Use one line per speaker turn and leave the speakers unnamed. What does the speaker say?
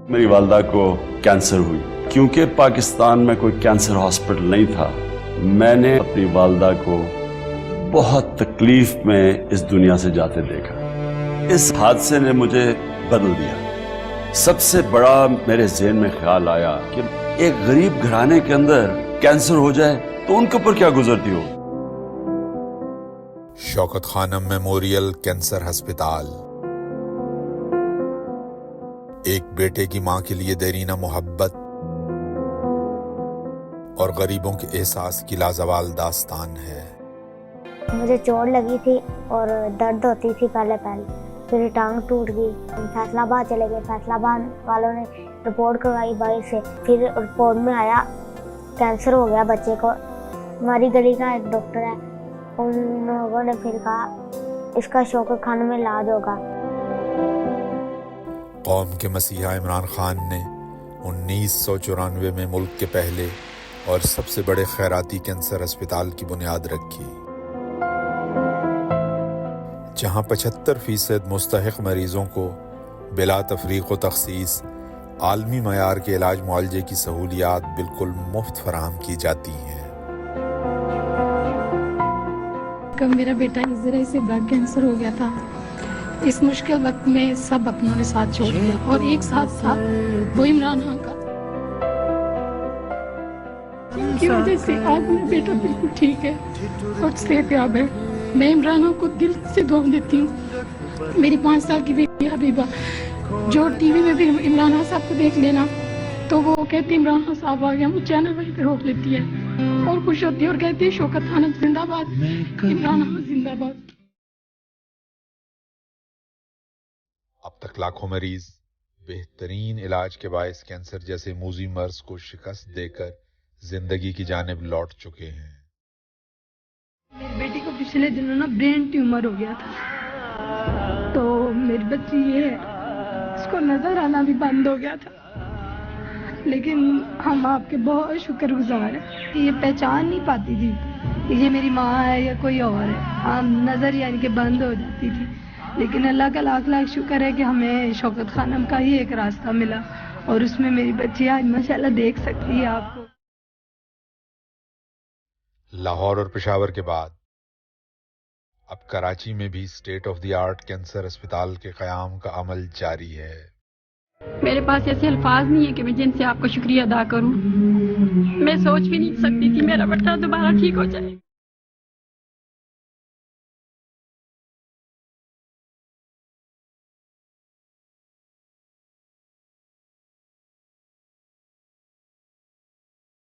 मेरी वालदा को कैंसर हुई। क्योंकि पाकिस्तान में कोई कैंसर हॉस्पिटल नहीं था, मैंने अपनी वालदा को बहुत तकलीफ में इस दुनिया से जाते देखा। इस हादसे ने मुझे बदल दिया। सबसे बड़ा मेरे ज़हन में ख्याल आया कि एक गरीब घराने के अंदर कैंसर हो जाए तो उनके ऊपर क्या गुजरती हो।
शौकत खानम मेमोरियल कैंसर अस्पताल एक बेटे की मां के लिए देरीना मोहब्बत और गरीबों के एहसास की लाजवाल दास्तान है।
मुझे चोट लगी थी और दर्द होती थी पहले, फिर टांग टूट गई। फैसलाबाद चले गए, फैसलाबाद वालों ने रिपोर्ट करवाई बाहर से, फिर रिपोर्ट में आया कैंसर हो गया बच्चे को। हमारी गली का एक डॉक्टर है, उन लोगों ने फिर कहा इसका शौकत खानम में इलाज होगा।
कौम के मसीहा इमरान खान ने 1994 में मुल्क के पहले और सबसे बड़े खैराती कैंसर अस्पताल की बुनियाद रखी, जहां 75% मुस्तहिक मरीजों को बिला तफरीक व तखसीस आलमी मयार के इलाज मुआलजे की सहूलियात बिल्कुल मुफ्त फराहम की जाती हैं।
कब मेरा बेटा इस से ब्लड कैंसर हो गया था, इस मुश्किल वक्त में सब अपनों ने साथ छोड़ दिया और एक साथ था वो इमरान खान का, की वजह से आज मेरा बेटा बिल्कुल ठीक है और सेहतयाब है। मैं इमरान खान को दिल से दुआ देती हूँ। मेरी 5 साल की बेटी हबीबा, जो टीवी में भी इमरान खान साहब को देख लेना तो वो कहती इमरान खान साहब आ गया, वो चैनल वहीं पे रोक लेती है और खुश होती है और कहती है शौकत खानम जिंदाबाद, इमरान खान जिंदाबाद।
अब तक लाखों मरीज बेहतरीन इलाज के बायस कैंसर जैसे मूजी मर्ज को शिकस्त देकर जिंदगी की जानिब लौट चुके हैं।
मेरी बेटी को पिछले दिनों ना ब्रेन ट्यूमर हो गया था, तो मेरी बच्ची ये है, इसको नजर आना भी बंद हो गया था, लेकिन हम आपके बहुत शुक्रगुजार हैं। ये पहचान नहीं पाती थी कि ये मेरी माँ है या कोई और है, हम नजर यानी कि बंद हो जाती थी, लेकिन अल्लाह का लाख लाख शुक्र है कि हमें शौकत खानम का ही एक रास्ता मिला और उसमें मेरी बच्ची आज माशाल्लाह देख सकती है आपको।
लाहौर और पेशावर के बाद अब कराची में भी state of the art cancer अस्पताल के क़याम का अमल जारी है।
मेरे पास ऐसे अल्फाज नहीं है कि मैं जिनसे आपका शुक्रिया अदा करूं। मैं सोच भी नहीं सकती थी मेरा बेटा दोबारा ठीक हो जाए।